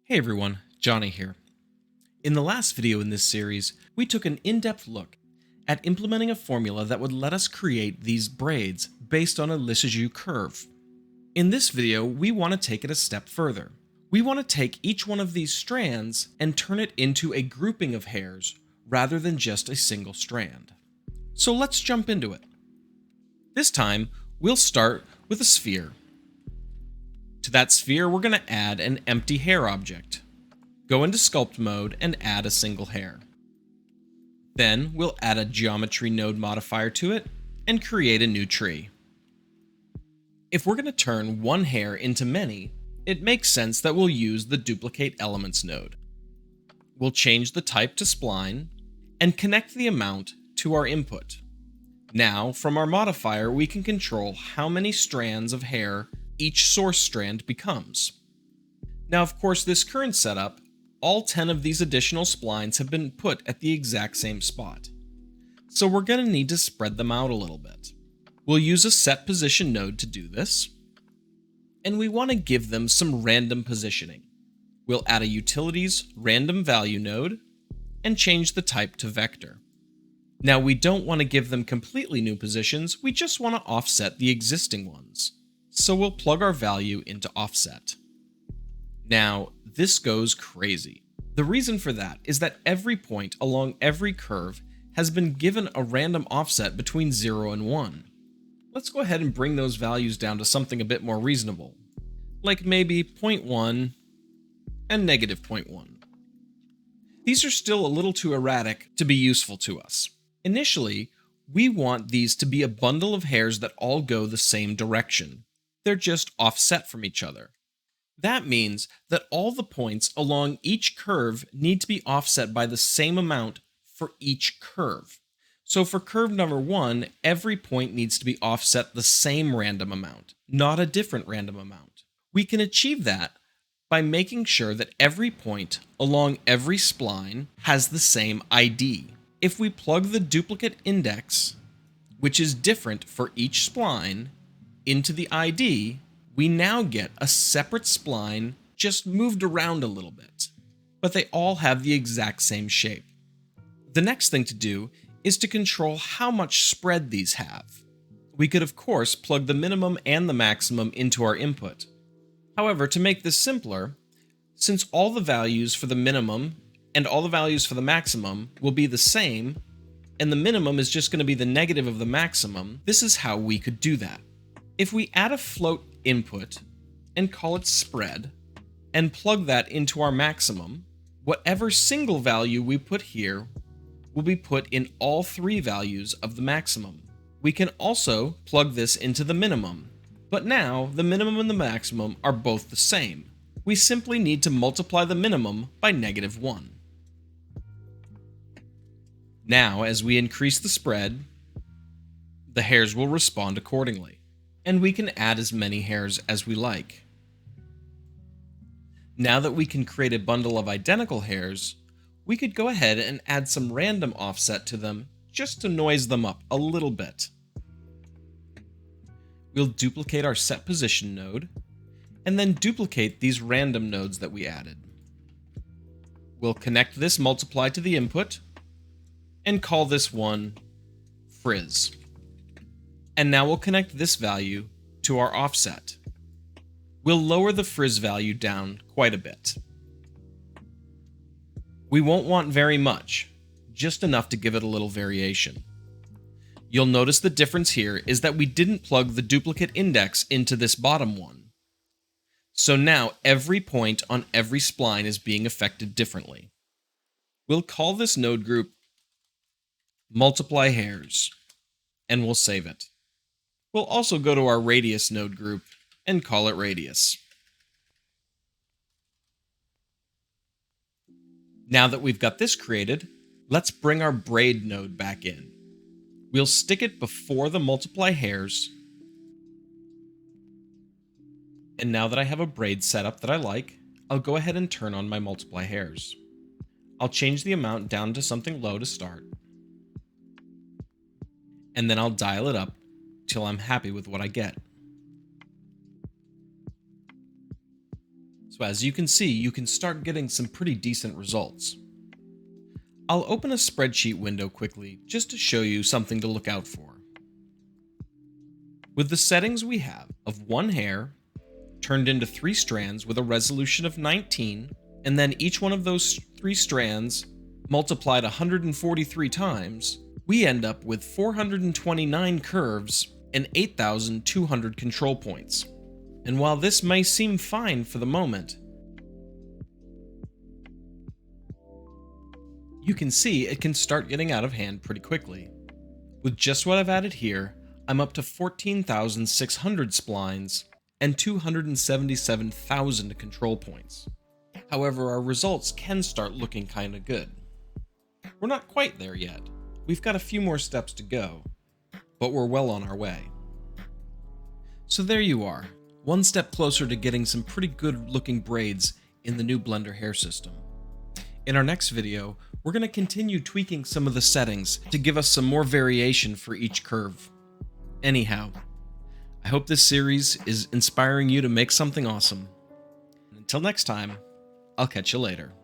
Hey everyone, Johnny here. In the last video in this series, we took an in-depth look at implementing a formula that would let us create these braids based on a Lissajous curve. In this video, we want to take it a step further. We want to take each one of these strands and turn it into a grouping of hairs rather than just a single strand. So let's jump into it. This time, we'll start with a sphere. To that sphere, we're going to add an empty hair object. Go into sculpt mode and add a single hair. Then we'll add a geometry node modifier to it and create a new tree. If we're going to turn one hair into many, it makes sense that we'll use the duplicate elements node. We'll change the type to spline and connect the amount to our input. Now, from our modifier, we can control how many strands of hair each source strand becomes. Now, of course, this current setup, all 10 of these additional splines have been put at the exact same spot. So we're going to need to spread them out a little bit. We'll use a set position node to do this, and we want to give them some random positioning. We'll add a utilities random value node and change the type to vector. Now, we don't want to give them completely new positions, we just want to offset the existing ones. So we'll plug our value into offset. Now, this goes crazy. The reason for that is that every point along every curve has been given a random offset between 0 and 1. Let's go ahead and bring those values down to something a bit more reasonable, like maybe 0.1 and -0.1. These are still a little too erratic to be useful to us. Initially, we want these to be a bundle of hairs that all go the same direction. They're just offset from each other. That means that all the points along each curve need to be offset by the same amount for each curve. So for curve number 1, every point needs to be offset the same random amount, not a different random amount. We can achieve that by making sure that every point along every spline has the same ID. If we plug the duplicate index, which is different for each spline, into the ID, we now get a separate spline just moved around a little bit, but they all have the exact same shape. The next thing to do is to control how much spread these have. We could of course plug the minimum and the maximum into our input. However, to make this simpler, since all the values for the minimum and all the values for the maximum will be the same, and the minimum is just going to be the negative of the maximum, this is how we could do that. If we add a float input and call it spread and plug that into our maximum, whatever single value we put here will be put in all three values of the maximum. We can also plug this into the minimum, but now the minimum and the maximum are both the same. We simply need to multiply the minimum by -1. Now, as we increase the spread, the hairs will respond accordingly, and we can add as many hairs as we like. Now that we can create a bundle of identical hairs, we could go ahead and add some random offset to them just to noise them up a little bit. We'll duplicate our set position node, and then duplicate these random nodes that we added. We'll connect this multiply to the input, and call this one frizz. And now we'll connect this value to our offset. We'll lower the frizz value down quite a bit. We won't want very much, just enough to give it a little variation. You'll notice the difference here is that we didn't plug the duplicate index into this bottom one. So now every point on every spline is being affected differently. We'll call this node group multiply hairs, and we'll save it. We'll also go to our radius node group and call it radius. Now that we've got this created, let's bring our braid node back in. We'll stick it before the multiply hairs. And now that I have a braid setup that I like, I'll go ahead and turn on my multiply hairs. I'll change the amount down to something low to start, and then I'll dial it up till I'm happy with what I get. So as you can see, you can start getting some pretty decent results. I'll open a spreadsheet window quickly just to show you something to look out for. With the settings we have of one hair turned into 3 strands with a resolution of 19, and then each one of those 3 strands multiplied 143 times, we end up with 429 curves and 8,200 control points. And while this may seem fine for the moment, you can see it can start getting out of hand pretty quickly. With just what I've added here, I'm up to 14,600 splines and 277,000 control points. However, our results can start looking kinda good. We're not quite there yet. We've got a few more steps to go, but we're well on our way. So there you are, one step closer to getting some pretty good looking braids in the new Blender hair system. In our next video, we're going to continue tweaking some of the settings to give us some more variation for each curve. Anyhow, I hope this series is inspiring you to make something awesome. And until next time, I'll catch you later.